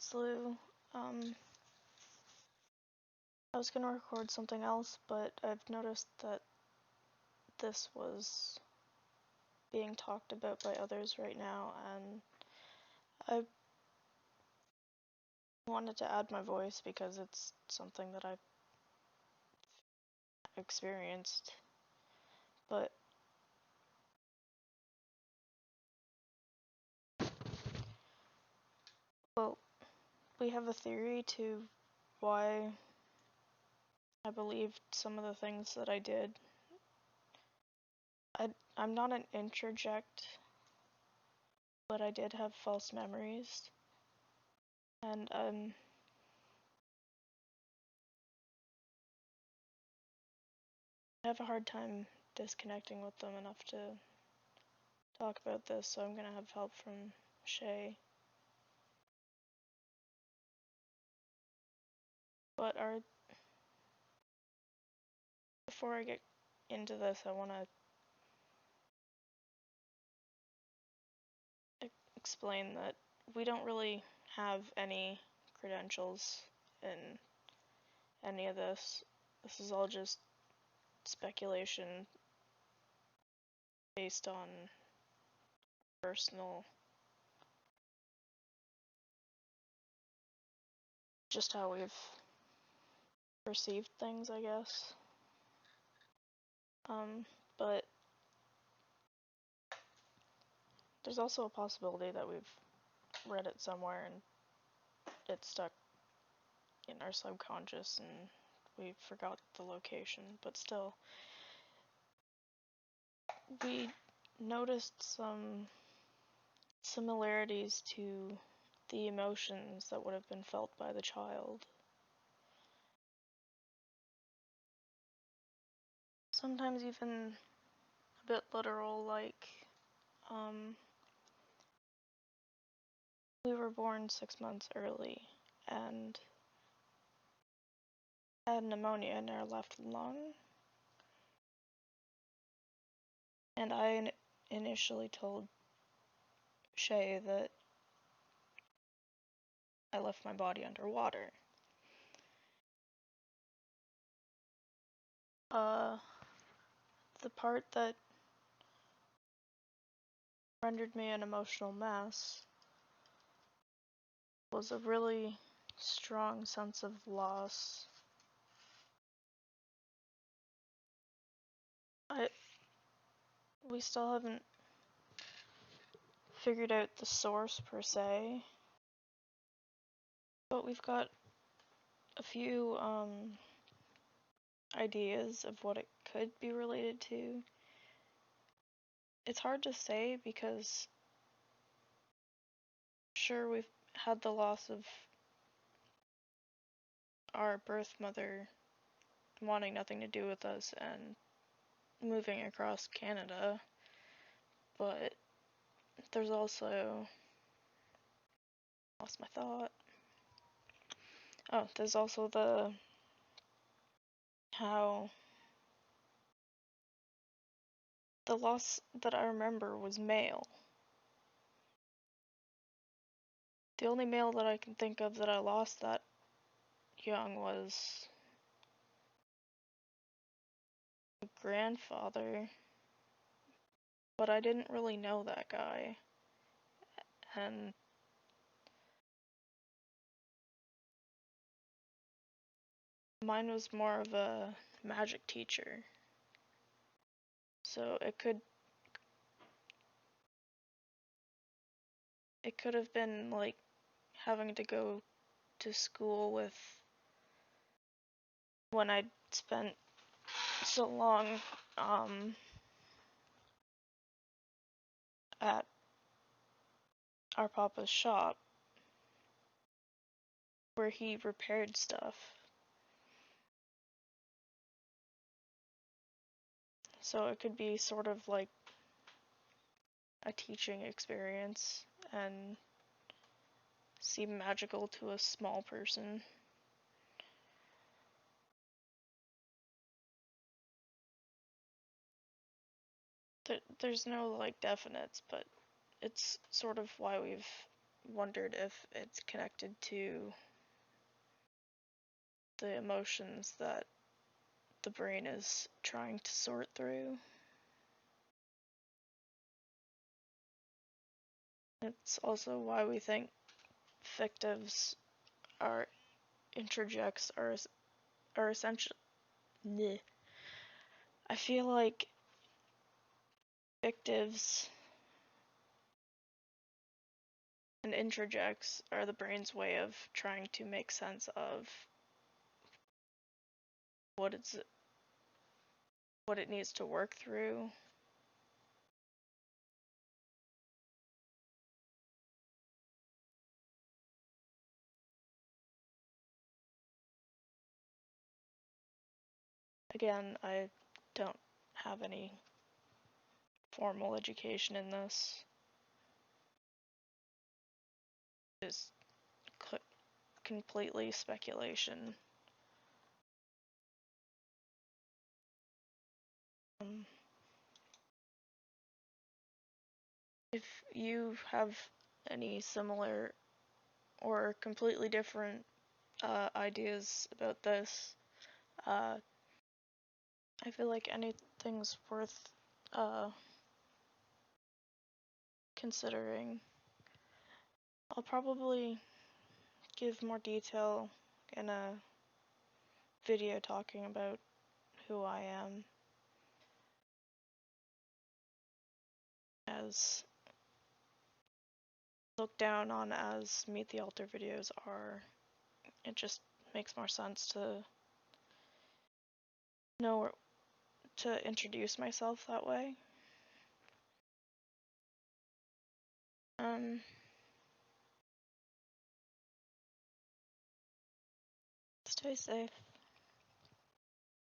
it's Lou. I was gonna record something else, but I've noticed that this was being talked about by others right now, and I wanted to add my voice because it's something that I've experienced. But well, we have a theory to why I believed some of the things that I did. I'm not an interject, but I did have false memories, and I have a hard time disconnecting with them enough to talk about this, so I'm gonna have help from Shay. But before I get into this, I want to explain that we don't really have any credentials in any of this. This is all just speculation based on personal, just how we've perceived things, I guess. But there's also a possibility that we've read it somewhere and it stuck in our subconscious and we forgot the location. But still, we noticed some similarities to the emotions that would have been felt by the child. Sometimes even a bit literal, like, we were born 6 months early and had pneumonia in our left lung. And I initially told Shay that I left my body underwater. The part that rendered me an emotional mess was a really strong sense of loss. We still haven't figured out the source per se, but we've got a few ideas of what it could be related to. It's hard to say because sure, we've had the loss of our birth mother wanting nothing to do with us and moving across Canada, but there's also, lost my thought. Oh, there's also how the loss that I remember was male. The only male that I can think of that I lost that young was a grandfather, but I didn't really know that guy, and mine was more of a magic teacher, so it could have been like having to go to school with when I'd spent so long at our papa's shop where he repaired stuff. So it could be sort of like a teaching experience and seem magical to a small person. There's no like definites, but it's sort of why we've wondered if it's connected to the emotions that the brain is trying to sort through. It's also why we think fictives are introjects are essentially. I feel like fictives and introjects are the brain's way of trying to make sense of what it needs to work through. Again, I don't have any formal education in this. It's completely speculation. If you have any similar or completely different ideas about this, I feel like anything's worth considering. I'll probably give more detail in a video talking about who I am, as looked down on as Meet the Altar videos are. It just makes more sense to know to introduce myself that way. Stay safe.